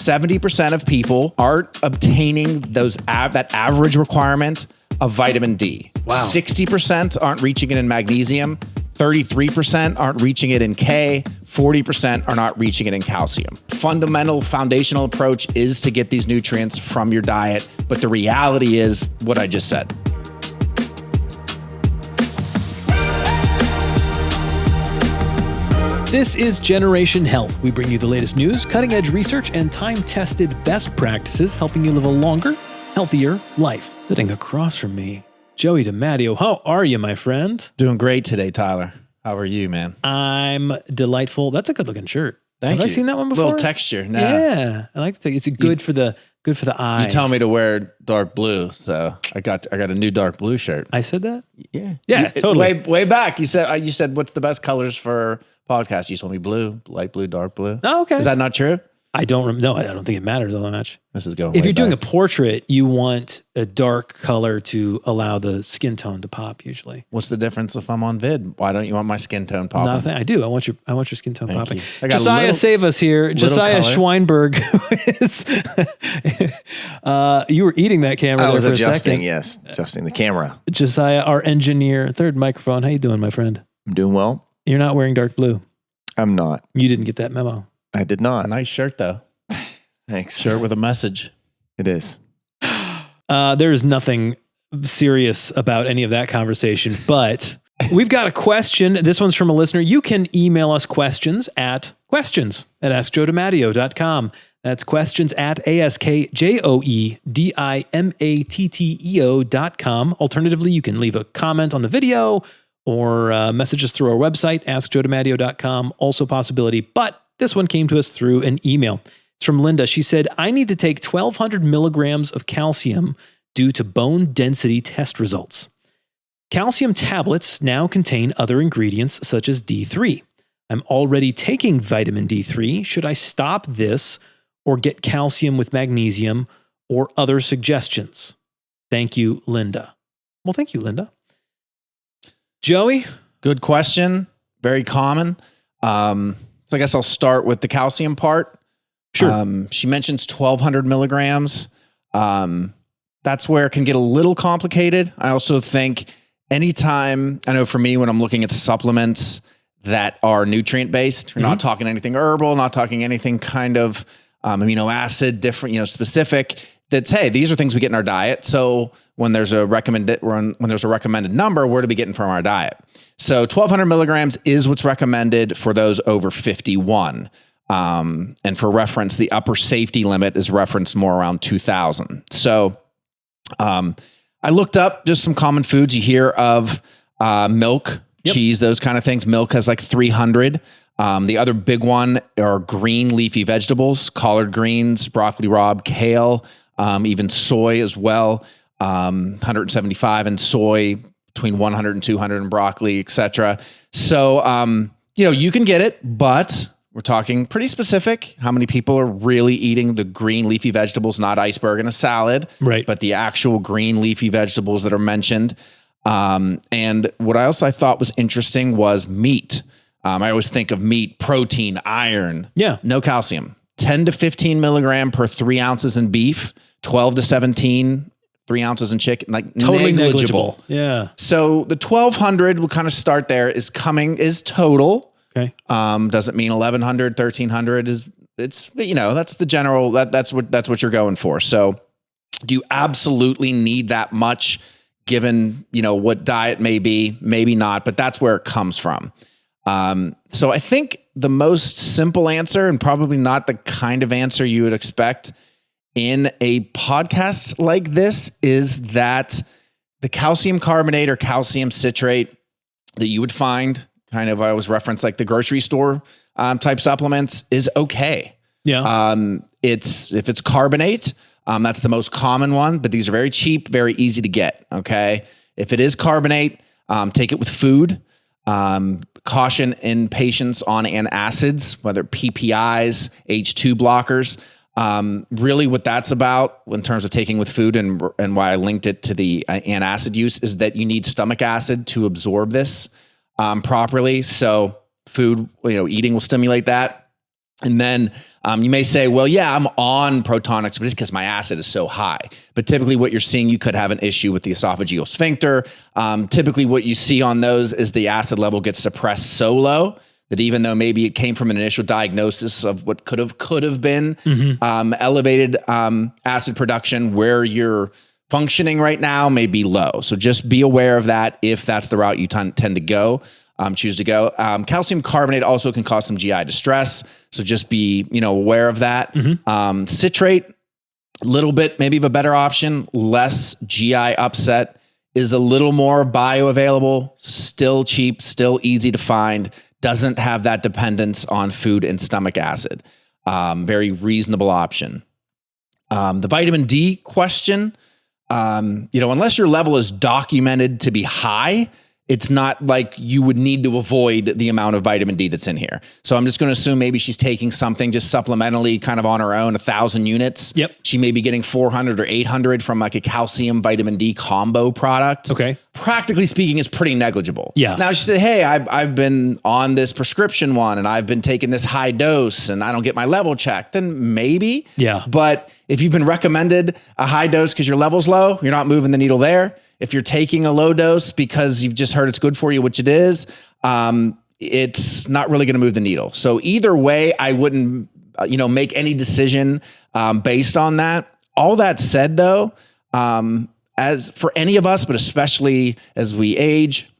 70% of people aren't obtaining that average requirement of vitamin D. Wow. 60% aren't reaching it in magnesium. 33% aren't reaching it in K. 40% are not reaching it in calcium. Fundamental foundational approach is to get these nutrients from your diet, but the reality is what I just said. This is Generation Health. We bring you the latest news, cutting-edge research, and time-tested best practices, helping you live a longer, healthier life. Sitting across from me, Joey DiMatteo. How are you, my friend? Doing great today, Tyler. How are you, man? I'm delightful. That's a good-looking shirt. Thank you. Have I seen that one before? Little texture. No. Yeah, I like the. It's good for the eye. You tell me to wear dark blue, so I got a new dark blue shirt. I said that? Yeah, totally. Way back, you said what's the best colors for podcast? You told me blue, light blue, dark blue. Oh, okay. Is that not true? I don't know. I don't think it matters all that much. This is going. If you're doing a portrait, you want a dark color to allow the skin tone to pop. Usually, what's the difference if I'm on vid? Why don't you want my skin tone popping? Not a thing. I do. I want your skin tone Thank popping. you. Josiah, save us here. Josiah color. Schweinberg, who is you were eating that camera. I was there for adjusting. A Yes, adjusting the camera. Josiah, our engineer, third microphone. How you doing, my friend? I'm doing well. You're not wearing dark blue. I'm not. You didn't get that memo. I did not. A nice shirt though. Thanks. Shirt with a message. It is. There is nothing serious about any of that conversation, but we've got a question. This one's from a listener. You can email us questions at askjoedimatteo.com. That's questions at askjoedimatteo.com. Alternatively, you can leave a comment on the video or message us through our website, askjoedimatteo.com. Also a possibility, but this one came to us through an email. It's from Linda. She said, I need to take 1,200 milligrams of calcium due to bone density test results. Calcium tablets now contain other ingredients such as D3. I'm already taking vitamin D3. Should I stop this or get calcium with magnesium or other suggestions? Thank you, Linda. Well, thank you, Linda. Joey? Good question. Very common. So I guess I'll start with the calcium part. Sure. She mentions 1,200 milligrams. That's where it can get a little complicated. I also think anytime, I know for me, when I'm looking at supplements that are nutrient based, we're not talking anything herbal, not talking anything kind of amino acid, different, specific. That's, hey, these are things we get in our diet. So when there's a recommended number, where to be getting from our diet. So 1,200 milligrams is what's recommended for those over 51. And for reference, the upper safety limit is referenced more around 2,000. So I looked up just some common foods. You hear of milk, cheese, those kind of things. Milk has like 300. The other big one are green leafy vegetables, collard greens, broccoli rabe, kale, even soy as well. 175 in soy, between 100 and 200 in broccoli, etc. So, you can get it, but we're talking pretty specific. How many people are really eating the green leafy vegetables, not iceberg in a salad, right? But the actual green leafy vegetables that are mentioned. And what I thought was interesting was meat. I always think of meat, protein, iron. Yeah. No calcium. 10 to 15 milligram per 3 ounces in beef, 12 to 17, 3 ounces in chicken, like totally negligible. Yeah. So the 1,200 will kind of start there is total. Okay. Doesn't mean 1,100, 1,300 that's the general, that's what you're going for. So do you absolutely need that much given, what diet may be, maybe not, but that's where it comes from. So I think the most simple answer, and probably not the kind of answer you would expect in a podcast like this, is that the calcium carbonate or calcium citrate that you would find, I always reference like the grocery store type supplements, is okay. Yeah. If it's carbonate, that's the most common one, but these are very cheap, very easy to get. Okay. If it is carbonate, take it with food. Caution in patients on antacids, whether PPIs, H2 blockers. Really what that's about in terms of taking with food and why I linked it to the antacid use is that you need stomach acid to absorb this properly. So food, eating will stimulate that. And then you may say, well, yeah, I'm on Protonix, but it's because my acid is so high. But typically what you're seeing, you could have an issue with the esophageal sphincter. Typically what you see on those is the acid level gets suppressed so low that even though maybe it came from an initial diagnosis of what could have been elevated acid production, where you're functioning right now may be low. So just be aware of that if that's the route you tend to go. Choose to go. Calcium carbonate also can cause some GI distress. So just be, aware of that. Citrate, a little bit, maybe of a better option, less GI upset, is a little more bioavailable, still cheap, still easy to find, doesn't have that dependence on food and stomach acid. Very reasonable option. The vitamin D question, unless your level is documented to be high, it's not like you would need to avoid the amount of vitamin D that's in here. So I'm just going to assume maybe she's taking something just supplementally kind of on her own, 1,000 units. Yep. She may be getting 400 or 800 from like a calcium vitamin D combo product. Okay. Practically speaking, is pretty negligible. Yeah. Now she said, hey, I've been on this prescription one and I've been taking this high dose and I don't get my level checked. Then maybe. Yeah. But if you've been recommended a high dose because your level's low, you're not moving the needle there. If you're taking a low dose because you've just heard it's good for you, which it is, it's not really going to move the needle. So either way, I wouldn't, make any decision based on that. All that said, though, as for any of us, but especially as we age,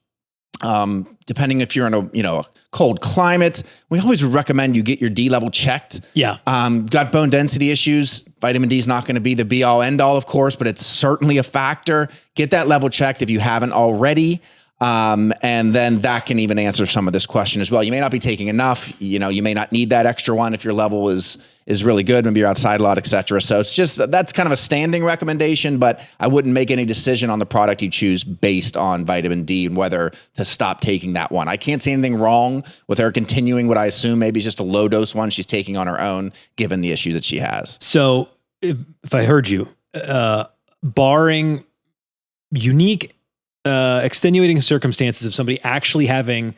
depending if you're in a cold climate, we always recommend you get your D level checked. Yeah. Got bone density issues. Vitamin D is not going to be the be all end all, of course, but it's certainly a factor. Get that level checked if you haven't already. And then that can even answer some of this question as well. You may not be taking enough, you may not need that extra one if your level is really good, maybe you're outside a lot, et cetera. So it's just, that's kind of a standing recommendation, but I wouldn't make any decision on the product you choose based on vitamin D and whether to stop taking that one. I can't see anything wrong with her continuing what I assume maybe is just a low dose one she's taking on her own, given the issue that she has. So if I heard you, barring unique extenuating circumstances of somebody actually having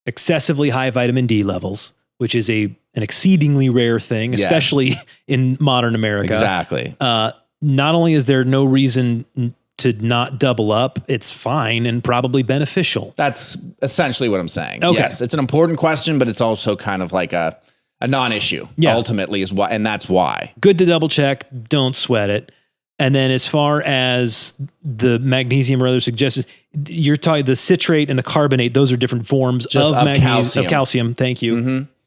excessively high vitamin D levels, which is an exceedingly rare thing, especially in modern America. Exactly. Not only is there no reason to not double up, it's fine and probably beneficial. That's essentially what I'm saying. Okay. Yes, it's an important question, but it's also kind of like a non-issue ultimately is why, and that's why. Good to double check. Don't sweat it. And then as far as the magnesium or other suggestions, you're talking the citrate and the carbonate, those are different forms of magnesium, of calcium. Thank you.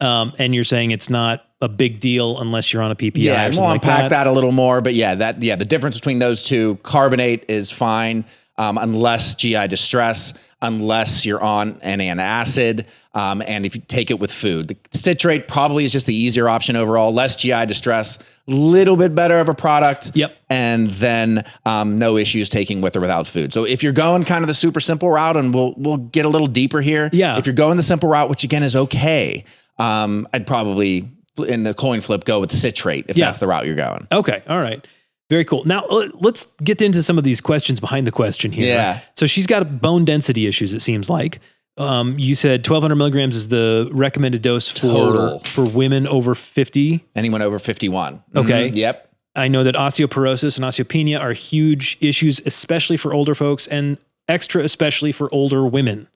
Mm-hmm. And you're saying it's not a big deal unless you're on a PPI or something we'll like unpack that a little more, but the difference between those two, carbonate is fine, unless GI distress, unless you're on an antacid, and if you take it with food. The citrate probably is just the easier option overall, less GI distress, little bit better of a product. Yep. And then no issues taking with or without food. So if you're going kind of the super simple route, and we'll get a little deeper here. Yeah. If you're going the simple route, which again is okay, I'd probably in the coin flip go with the citrate if that's the route you're going. Okay. All right. Very cool. Now let's get into some of these questions behind the question here. Yeah. Right? So she's got bone density issues, it seems like. You said 1,200 milligrams is the recommended dose for women over 50. Anyone over 51. Okay. Mm-hmm. Yep. I know that osteoporosis and osteopenia are huge issues, especially for older folks and extra especially for older women.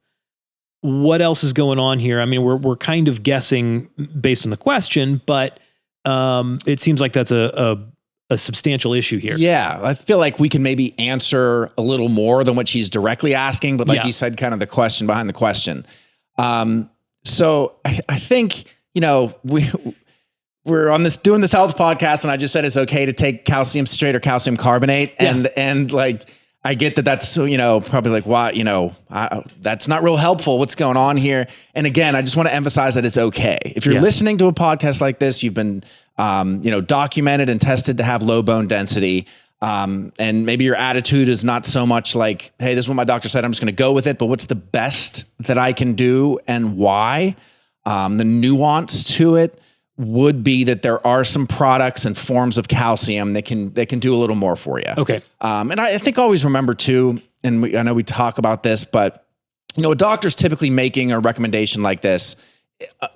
What else is going on here? I mean, we're kind of guessing based on the question, but it seems like that's a substantial issue here. Yeah, I feel like we can maybe answer a little more than what she's directly asking, but like you said, kind of the question behind the question. So I think, we're on doing this health podcast, and I just said it's okay to take calcium citrate or calcium carbonate, and like I get that that's probably like why that's not real helpful. What's going on here? And again, I just want to emphasize that it's okay if you're listening to a podcast like this. You've been documented and tested to have low bone density. And maybe your attitude is not so much like, hey, this is what my doctor said, I'm just going to go with it, but what's the best that I can do and why? The nuance to it would be that there are some products and forms of calcium that can do a little more for you. Okay. And I think always remember too, and I know we talk about this, but a doctor's typically making a recommendation like this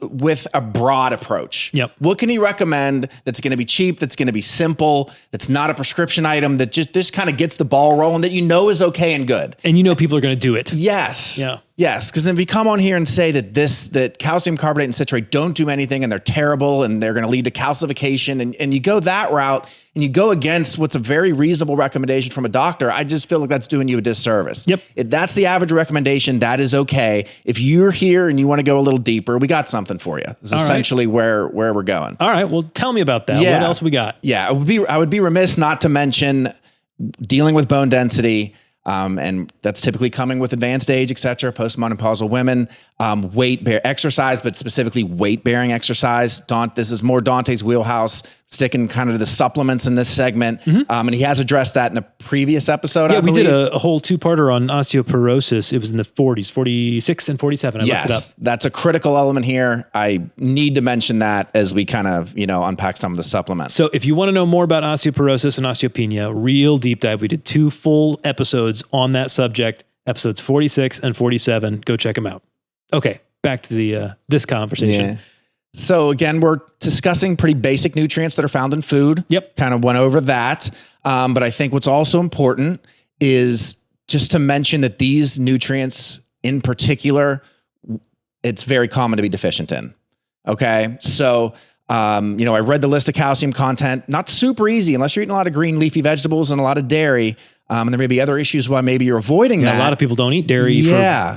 with a broad approach. Yep. What can he recommend that's going to be cheap, that's going to be simple, that's not a prescription item, that just kind of gets the ball rolling, that you know is okay and good? And you know people are going to do it. Yes. Yeah. Yes. Because if you come on here and say that calcium carbonate and citrate don't do anything and they're terrible and they're going to lead to calcification, and you go that route and you go against what's a very reasonable recommendation from a doctor, I just feel like that's doing you a disservice. Yep. If that's the average recommendation, that is okay. If you're here and you want to go a little deeper, we got something for you. This is essentially where we're going. All right. Well, tell me about that. Yeah. What else we got? Yeah. I would be remiss not to mention dealing with bone density. And that's typically coming with advanced age, et cetera, postmenopausal women, exercise, but specifically weight bearing exercise. This is more Dante's wheelhouse, sticking kind of to the supplements in this segment. And he has addressed that in a previous episode. Yeah, I we believe. did a whole two-parter on osteoporosis. It was in the 40s, 46 and 47. I looked it up. That's a critical element here. I need to mention that as we kind of, unpack some of the supplements. So if you want to know more about osteoporosis and osteopenia, real deep dive, we did 2 full episodes on that subject, episodes 46 and 47. Go check them out. Okay, back to this conversation. Yeah. So again, we're discussing pretty basic nutrients that are found in food. Yep. Kind of went over that. But I think what's also important is just to mention that these nutrients in particular, it's very common to be deficient in. Okay. So, I read the list of calcium content, not super easy unless you're eating a lot of green leafy vegetables and a lot of dairy. And there may be other issues why maybe you're avoiding that. A lot of people don't eat dairy for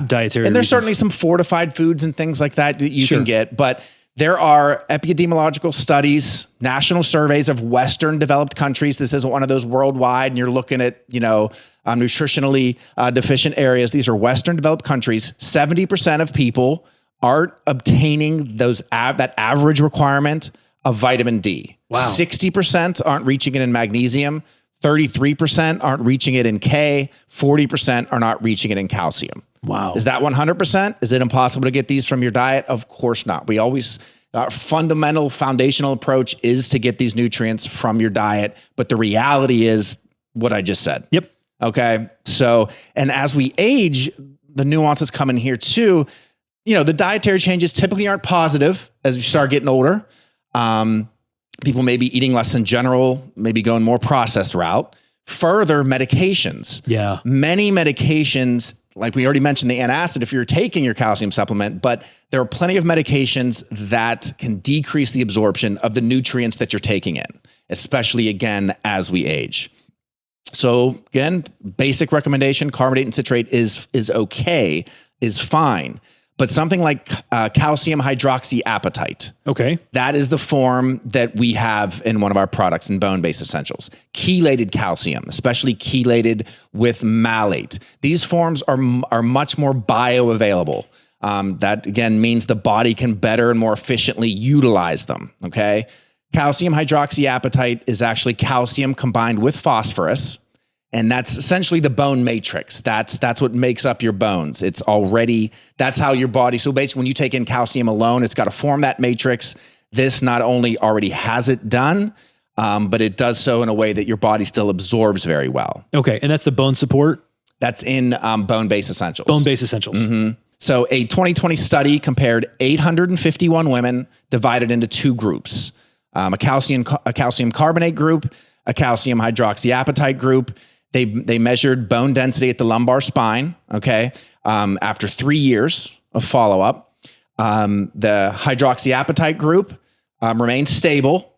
dietary And there's reasons. certainly some fortified foods and things like that you can get, but there are epidemiological studies, national surveys of Western developed countries. This isn't one of those worldwide and you're looking at, nutritionally deficient areas. These are Western developed countries. 70% of people aren't obtaining that average requirement of vitamin D. Wow. 60% aren't reaching it in magnesium. 33% aren't reaching it in K. 40% are not reaching it in calcium. Wow. Is that 100%? Is it impossible to get these from your diet? Of course not. Our foundational approach is to get these nutrients from your diet. But the reality is what I just said. Yep. Okay. So, and as we age, the nuances come in here too. The dietary changes typically aren't positive as you start getting older. People may be eating less in general, maybe going more processed route. Further, medications. Yeah. Many medications, like we already mentioned the antacid, if you're taking your calcium supplement, but there are plenty of medications that can decrease the absorption of the nutrients that you're taking in, especially again, as we age. So again, basic recommendation, carbonate and citrate is okay, is fine. But something like calcium hydroxyapatite. Okay. That is the form that we have in one of our products in bone-based essentials. Chelated calcium, especially chelated with malate. These forms are much more bioavailable. That again means the body can better and more efficiently utilize them. Okay. Calcium hydroxyapatite is actually calcium combined with phosphorus. And that's essentially the bone matrix. That's what makes up your bones. That's how your body, so basically when you take in calcium alone, it's got to form that matrix. This not only already has it done, but it does so in a way that your body still absorbs very well. Okay. And that's the bone support? That's in bone-based essentials. Bone-based essentials. Mm-hmm. So a 2020 study compared 851 women divided into 2 groups, a calcium carbonate group, a calcium hydroxyapatite group. They measured bone density at the lumbar spine, okay, after 3 years of follow-up. The hydroxyapatite group remained stable,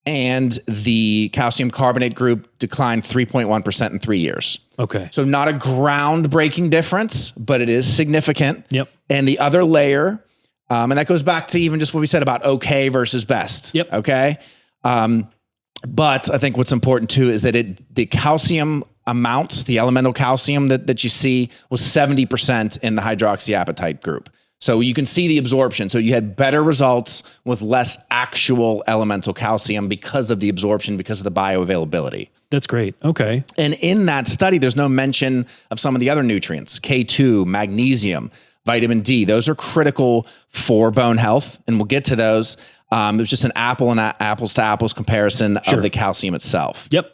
and the calcium carbonate group declined 3.1% in 3 years. Okay. So not a groundbreaking difference, but it is significant. Yep. And the other layer, and that goes back to even just what we said about okay versus best. Yep. Okay. But I think what's important too is that the calcium amounts, the elemental calcium that you see was 70% in the hydroxyapatite group. So you can see the absorption. So you had better results with less actual elemental calcium because of the absorption, because of the bioavailability. That's great. Okay. And in that study, there's no mention of some of the other nutrients, K2, magnesium, vitamin D. Those are critical for bone health, and we'll get to those. It was just an apples to apples comparison of the calcium itself. Yep.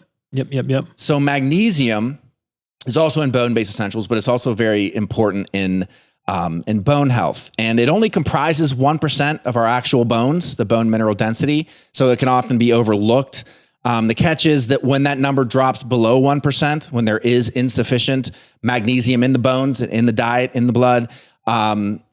So magnesium is also in bone-based essentials, but it's also very important in and bone health. And it only comprises 1% of our actual bones, the bone mineral density, so it can often be overlooked. The catch is that when that number drops below 1%, when there is insufficient magnesium in the bones, in the diet, in the blood,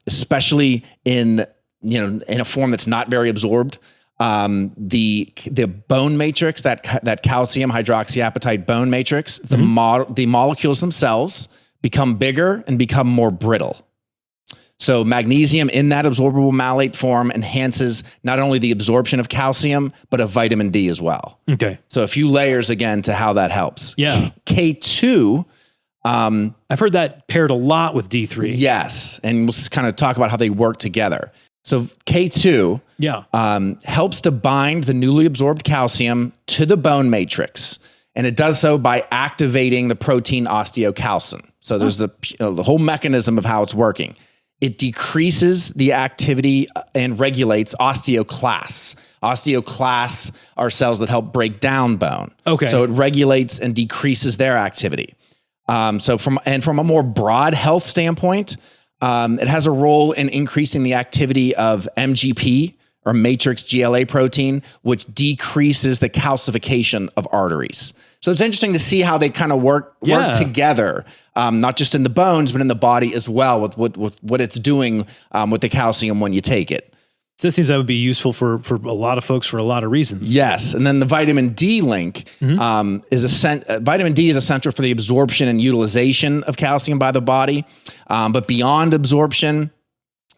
especially in a form that's not very absorbed, the bone matrix, that calcium hydroxyapatite bone matrix, the molecules themselves become bigger and become more brittle. So magnesium in that absorbable malate form enhances not only the absorption of calcium, but of vitamin D as well. Okay. So a few layers again to how that helps. Yeah. K2. I've heard that paired a lot with D3. Yes. And we'll kind of talk about how they work together. So K2 helps to bind the newly absorbed calcium to the bone matrix. And it does so by activating the protein osteocalcin. So there's the whole mechanism of how it's working. It decreases the activity and regulates osteoclasts. Osteoclasts are cells that help break down bone. Okay. So it regulates and decreases their activity. So from a more broad health standpoint, it has a role in increasing the activity of MGP, or matrix GLA protein, which decreases the calcification of arteries. So it's interesting to see how they kind of work together, not just in the bones, but in the body as well, with what it's doing with the calcium when you take it. So this seems that would be useful for a lot of folks for a lot of reasons. Yes. And then the vitamin D link vitamin D is essential for the absorption and utilization of calcium by the body. But beyond absorption,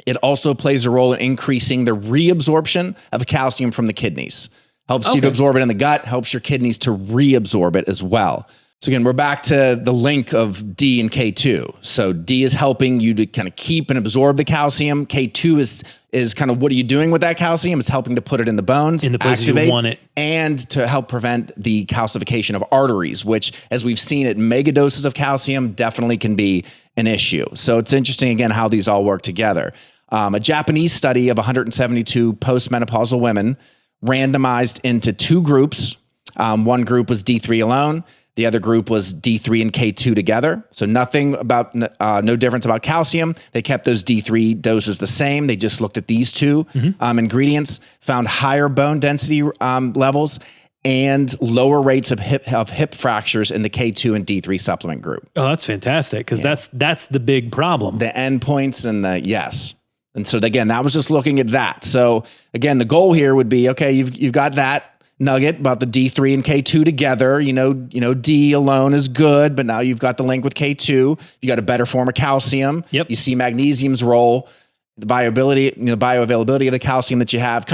it also plays a role in increasing the reabsorption of calcium from the kidneys. Helps you to absorb it in the gut, helps your kidneys to reabsorb it as well. So again, we're back to the link of D and K2. So D is helping you to kind of keep and absorb the calcium. K2 is kind of what are you doing with that calcium? It's helping to put it in the bones, in the places you want it, and to help prevent the calcification of arteries, which, as we've seen at mega doses of calcium, definitely can be an issue. So it's interesting, again, how these all work together. A Japanese study of 172 postmenopausal women randomized into two groups. One group was D3 alone. The other group was D3 and K2 together. So no difference about calcium. They kept those D3 doses the same. They just looked at these two ingredients, found higher bone density levels and lower rates of hip fractures in the K2 and D3 supplement group. Oh, that's fantastic, because that's the big problem. The endpoints and yes. And so again, that was just looking at that. So again, the goal here would be, okay, you've got that nugget about the D3 and K2 together. D alone is good, but now you've got the link with K2. You got a better form of calcium. Yep. You see magnesium's role, the bioavailability of the calcium that you have,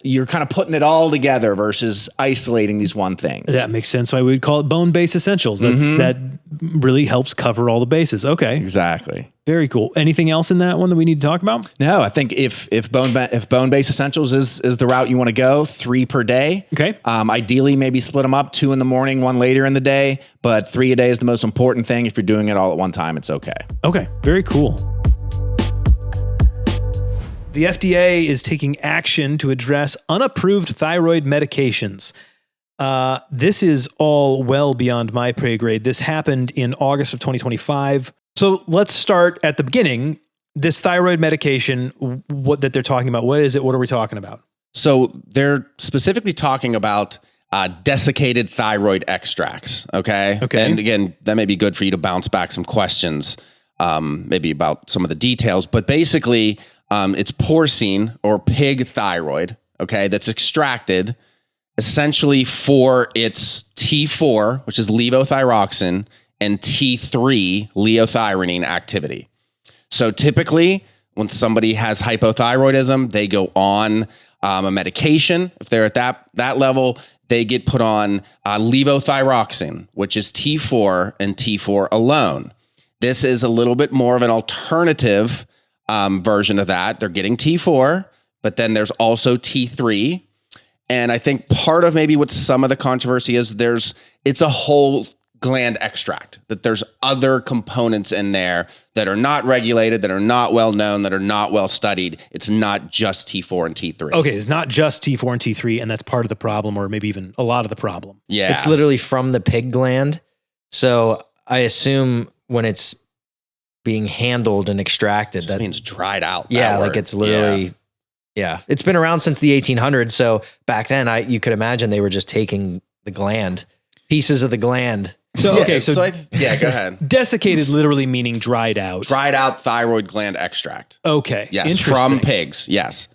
you're kind of putting it all together versus isolating these one things. That makes sense. Why we would call it bone-based essentials. That really helps cover all the bases. Okay. Exactly. Very cool. Anything else in that one that we need to talk about? No, I think if bone-based essentials is the route you want to go, 3 per day. Okay. Ideally, maybe split them up, 2 in the morning, 1 later in the day, but 3 a day is the most important thing. If you're doing it all at one time, it's okay. Okay. Very cool. The FDA is taking action to address unapproved thyroid medications. This is all well beyond my pay grade. This happened in August of 2025. So let's start at the beginning. This thyroid medication, what that they're talking about, what is it? What are we talking about? So they're specifically talking about desiccated thyroid extracts. Okay. And again, that may be good for you to bounce back some questions, maybe about some of the details, but basically, it's porcine or pig thyroid, okay, that's extracted essentially for its T4, which is levothyroxine, and T3, leothyronine activity. So typically, when somebody has hypothyroidism, they go on a medication. If they're at that level, they get put on levothyroxine, which is T4 and T4 alone. This is a little bit more of an alternative version of that. They're getting T4, but then there's also T3. And I think part of maybe what some of the controversy is, it's a whole gland extract, that there's other components in there that are not regulated, that are not well known, that are not well studied. It's not just T4 and T3. Okay, it's not just T4 and T3, and that's part of the problem, or maybe even a lot of the problem. Yeah. It's literally from the pig gland. So I assume when it's being handled and extracted. That means dried out. Yeah, like it's literally, yeah. It's been around since the 1800s. So back then, you could imagine they were just taking the gland, pieces of the gland. So, yeah, okay, so yeah, go ahead. Desiccated literally meaning dried out. Dried out thyroid gland extract. Okay. Yes, from pigs. Yes.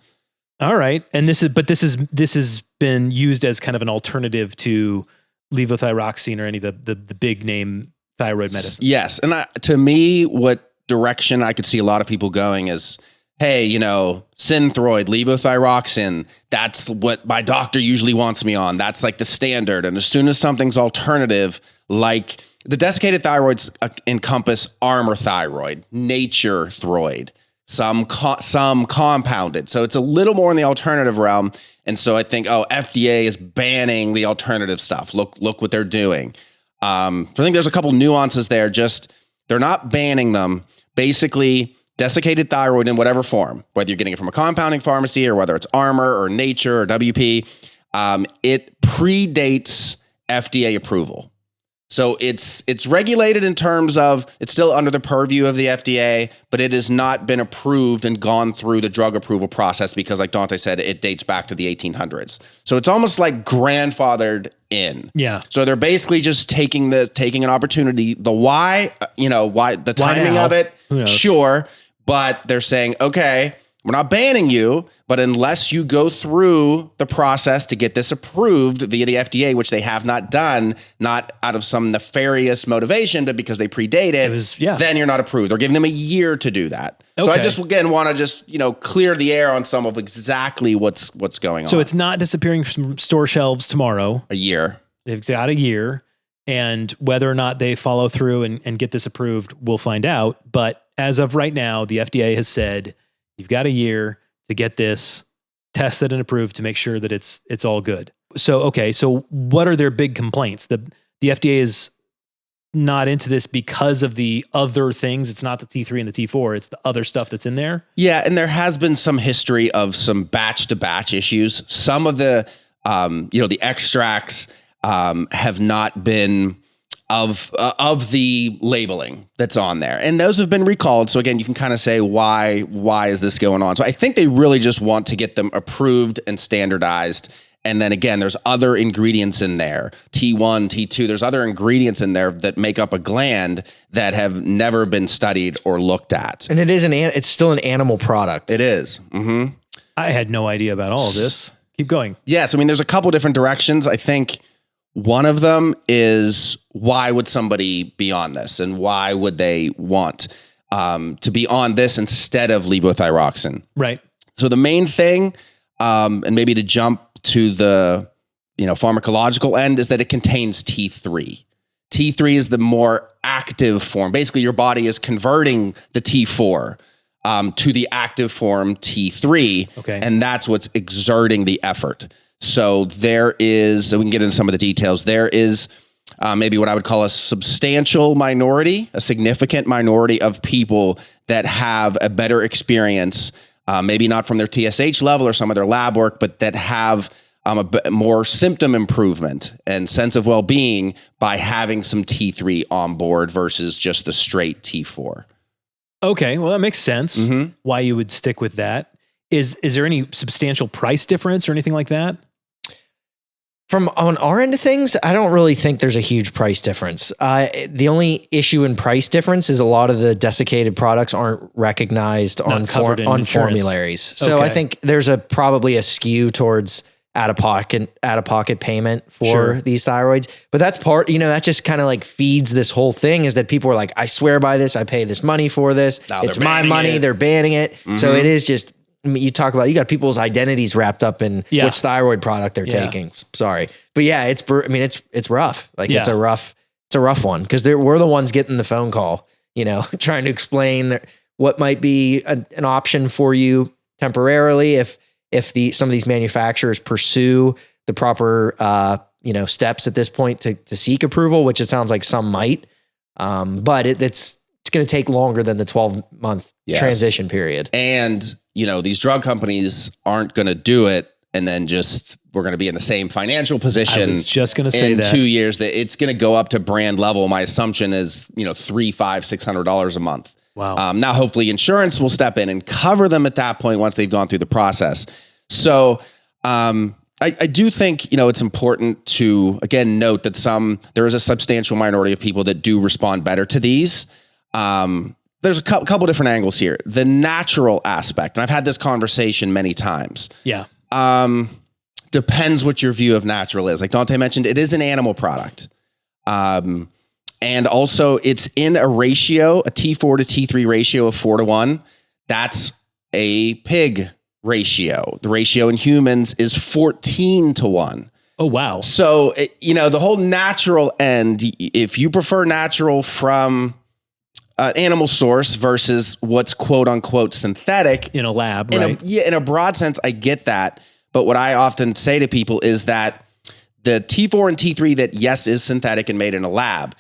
All right. And this has been used as kind of an alternative to levothyroxine or any of the big name thyroid medicines. Yes. And to me, what direction I could see a lot of people going is, hey, Synthroid, levothyroxine, that's what my doctor usually wants me on. That's like the standard. And as soon as something's alternative, like the desiccated thyroids encompass armor thyroid, nature thyroid, some compounded. So it's a little more in the alternative realm. And so I think, FDA is banning the alternative stuff. Look what they're doing. So I think there's a couple nuances there. Just they're not banning them. Basically, desiccated thyroid in whatever form, whether you're getting it from a compounding pharmacy or whether it's Armor or Nature or WP, it predates FDA approval. So it's regulated in terms of it's still under the purview of the FDA, but it has not been approved and gone through the drug approval process because, like Dante said, it dates back to the 1800s. So it's almost like grandfathered in. Yeah. So they're basically just taking an opportunity. The why the timing of it, sure, but they're saying, okay, we're not banning you, but unless you go through the process to get this approved via the FDA, which they have not done, not out of some nefarious motivation, but because they predate it, then you're not approved. They're giving them a year to do that. Okay. So I just, again, want to just, clear the air on some of exactly what's going on. So it's not disappearing from store shelves tomorrow. A year. They've got a year. And whether or not they follow through and get this approved, we'll find out. But as of right now, the FDA has said, you've got a year to get this tested and approved to make sure that it's all good. So, okay. So what are their big complaints? The FDA is not into this because of the other things. It's not the T3 and the T4. It's the other stuff that's in there. Yeah. And there has been some history of some batch to batch issues. Some of the, the extracts have not been of the labeling that's on there. And those have been recalled. So again, you can kind of say, why is this going on? So I think they really just want to get them approved and standardized. And then again, there's other ingredients in there, T1, T2, there's other ingredients in there that make up a gland that have never been studied or looked at. And it's still an animal product. It is. Mm-hmm. I had no idea about all of this. Keep going. Yes. I mean, there's a couple different directions. I think one of them is, why would somebody be on this, and why would they want to be on this instead of levothyroxine? Right. So the main thing, and maybe to jump to the pharmacological end, is that it contains T3. T3 is the more active form. Basically, your body is converting the T4 to the active form T3, and that's what's exerting the effort. So we can get into some of the details. There is maybe what I would call a substantial minority, a significant minority of people that have a better experience, maybe not from their TSH level or some of their lab work, but that have a bit more symptom improvement and sense of well-being by having some T3 on board versus just the straight T4. Okay, well, that makes sense. Mm-hmm. Why you would stick with that. Is there any substantial price difference or anything like that? From on our end of things, I don't really think there's a huge price difference. The only issue in price difference is a lot of the desiccated products aren't recognized on formularies. So I think there's probably a skew towards out-of-pocket payment for these thyroids. But that's that just kind of like feeds this whole thing, is that people are like, I swear by this, I pay this money for this. Now it's my money. They're banning it. Mm-hmm. So it is just, you got people's identities wrapped up in which thyroid product they're taking. Sorry. But yeah, it's rough. Like it's a rough one, because we're the ones getting the phone call, trying to explain what might be an option for you temporarily if some of these manufacturers pursue the proper steps at this point to seek approval, which it sounds like some might. But it's going to take longer than the 12-month transition period. And these drug companies aren't going to do it, and then we're going to be in the same financial position. I was just going to say that. In 2 years, that it's going to go up to brand level. My assumption is, $300, $500, $600 a month. Wow. Now, hopefully insurance will step in and cover them at that point once they've gone through the process. So I do think, it's important to, again, note that there is a substantial minority of people that do respond better to these. There's a couple different angles here. The natural aspect, and I've had this conversation many times. Yeah. Depends what your view of natural is. Like Dante mentioned, it is an animal product. And also it's in a ratio, a T4 to T3 ratio of 4-1. That's a pig ratio. The ratio in humans is 14-1. Oh, wow. So, the whole natural end, if you prefer natural from an animal source versus what's quote unquote synthetic in a lab, right? In a broad sense, I get that. But what I often say to people is that the T4 and T3 that, yes, is synthetic and made in a lab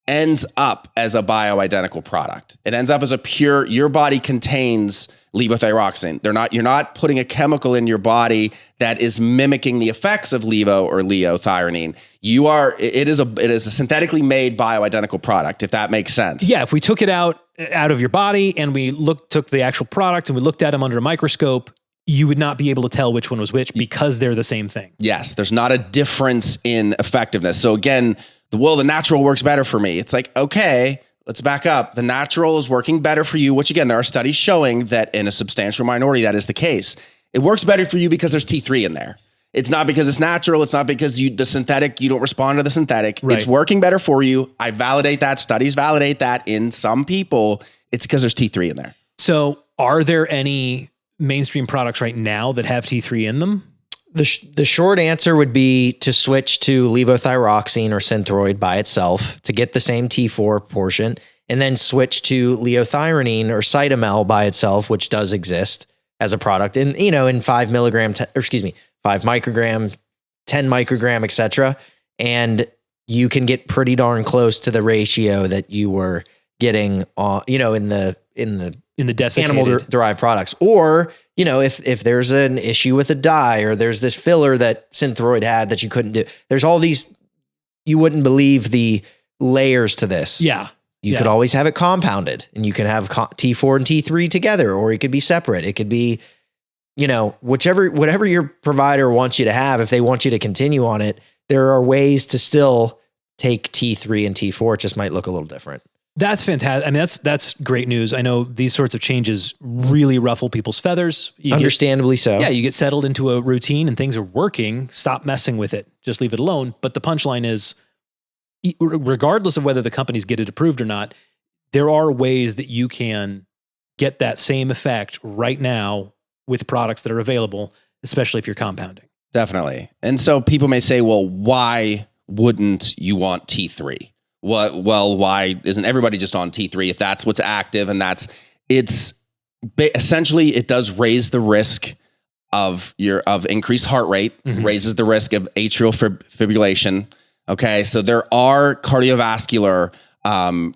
ends up as a bioidentical product. It ends up as a pure, your body contains levothyroxine. You're not putting a chemical in your body that is mimicking the effects of levo or leothyronine. It is a synthetically made bioidentical product, if that makes sense. Yeah. If we took it out of your body and we took the actual product and we looked at them under a microscope, you would not be able to tell which one was which because they're the same thing. Yes. There's not a difference in effectiveness. So again, the natural works better for me. It's like, okay, let's back up. The natural is working better for you, which again, there are studies showing that in a substantial minority, that is the case. It works better for you because there's T3 in there. It's not because it's natural. It's not because the synthetic, you don't respond to the synthetic. Right. It's working better for you. I validate that. Studies validate that in some people. It's because there's T3 in there. So are there any mainstream products right now that have T3 in them? The short answer would be to switch to levothyroxine or Synthroid by itself to get the same T4 portion, and then switch to leothyronine or Cytomel by itself, which does exist as a product in 5 microgram, 10 microgram, etc. And you can get pretty darn close to the ratio that you were getting in the desiccated animal-derived products. Or, if there's an issue with a dye or there's this filler that Synthroid had that you couldn't do, there's all these, you wouldn't believe the layers to this. Yeah. You could always have it compounded, and you can have T4 and T3 together, or it could be separate. It could be, whatever your provider wants you to have. If they want you to continue on it, there are ways to still take T3 and T4. It just might look a little different. That's fantastic. I mean, that's great news. I know these sorts of changes really ruffle people's feathers. Understandably so. Yeah, you get settled into a routine and things are working. Stop messing with it. Just leave it alone. But the punchline is, regardless of whether the companies get it approved or not, there are ways that you can get that same effect right now with products that are available, especially if you're compounding. Definitely. And so people may say, well, why wouldn't you want T3? Why isn't everybody just on T3 if that's what's active? And essentially it does raise the risk of increased heart rate, raises the risk of atrial fibrillation. Okay. So there are cardiovascular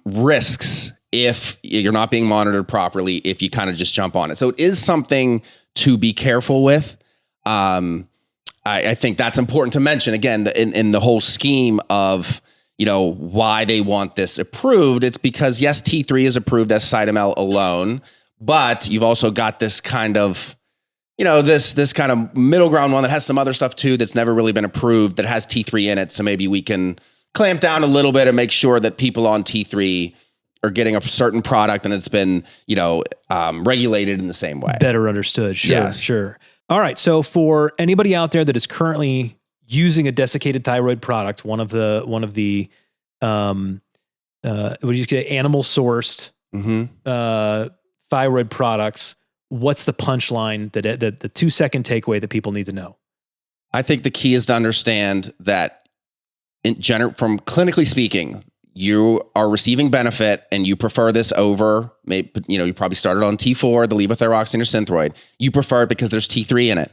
risks if you're not being monitored properly, if you kind of just jump on it. So it is something to be careful with. I think that's important to mention again, in the whole scheme of, why they want this approved. It's because, yes, T3 is approved as Cytomel alone, but you've also got this kind of, this kind of middle ground one that has some other stuff too that's never really been approved that has T3 in it. So maybe we can clamp down a little bit and make sure that people on T3 are getting a certain product and it's been, regulated in the same way. Better understood. Sure, yes. Sure. All right. So for anybody out there that is currently using a desiccated thyroid product, one of the what do you say, animal sourced thyroid products, what's the punchline that the 2-second takeaway that people need to know? I think the key is to understand that from clinically speaking, you are receiving benefit and you prefer this over, maybe, you probably started on T4, the levothyroxine or Synthroid. You prefer it because there's T3 in it.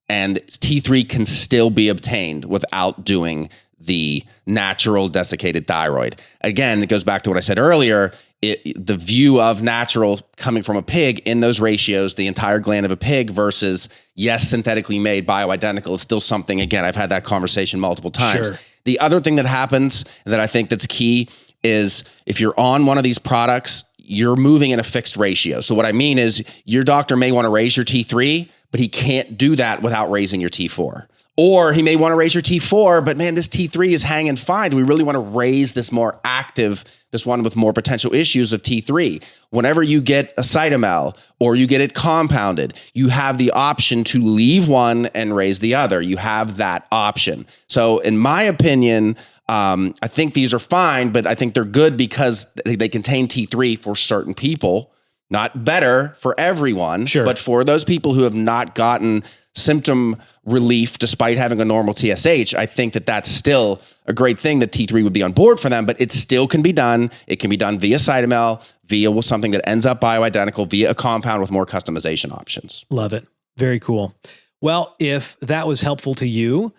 And T3 can still be obtained without doing the natural desiccated thyroid. Again, it goes back to what I said earlier. The view of natural coming from a pig in those ratios, the entire gland of a pig versus, yes, synthetically made bioidentical is still something, again, I've had that conversation multiple times. Sure. The other thing that happens that I think that's key is if you're on one of these products, you're moving in a fixed ratio. So what I mean is your doctor may want to raise your T3, but he can't do that without raising your T4. Or he may want to raise your T4, but man, this T3 is hanging fine. Do we really want to raise this more active, this one with more potential issues of T3? Whenever you get a cytomel or you get it compounded, you have the option to leave one and raise the other. You have that option. So in my opinion, I think these are fine, but I think they're good because they contain T3 for certain people. Not better for everyone, but for those people who have not gotten symptom relief despite having a normal TSH, I think that that's still a great thing that T3 would be on board for them, but it still can be done. It can be done via cytomel, via something that ends up bioidentical, via a compound with more customization options. Love it. Very cool. Well, if that was helpful to you,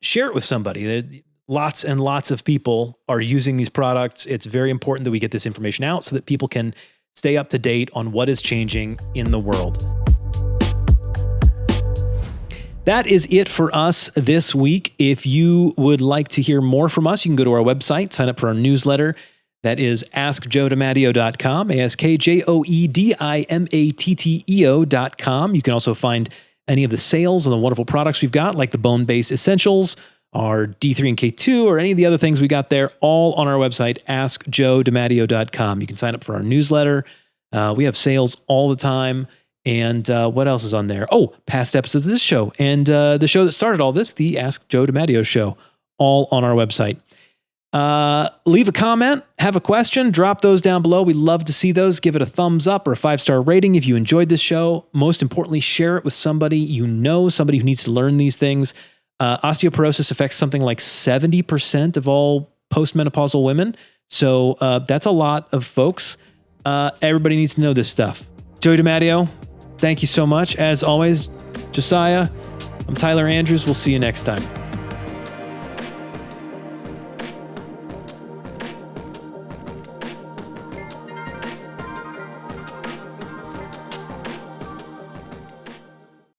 share it with somebody. Lots and lots of people are using these products. It's very important that we get this information out so that people can stay up to date on what is changing in the world. That is it for us this week. If you would like to hear more from us, you can go to our website, sign up for our newsletter. That is askjoedimatteo.com, askjoedimatteo.com. You can also find any of the sales and the wonderful products we've got, like the Bone Base Essentials, our D3 and K2, or any of the other things we got there, all on our website, askjoedimatteo.com. You can sign up for our newsletter. We have sales all the time. And what else is on there? Oh, past episodes of this show and the show that started all this, the Ask Joe DiMatteo show, all on our website. Leave a comment, have a question, drop those down below. We love to see those. Give it a thumbs up or a 5-star rating if you enjoyed this show. Most importantly, share it with somebody you know, somebody who needs to learn these things. Osteoporosis affects something like 70% of all postmenopausal women. So that's a lot of folks. Everybody needs to know this stuff. Joe DiMatteo, thank you so much. As always, Josiah, I'm Tyler Andrews. We'll see you next time.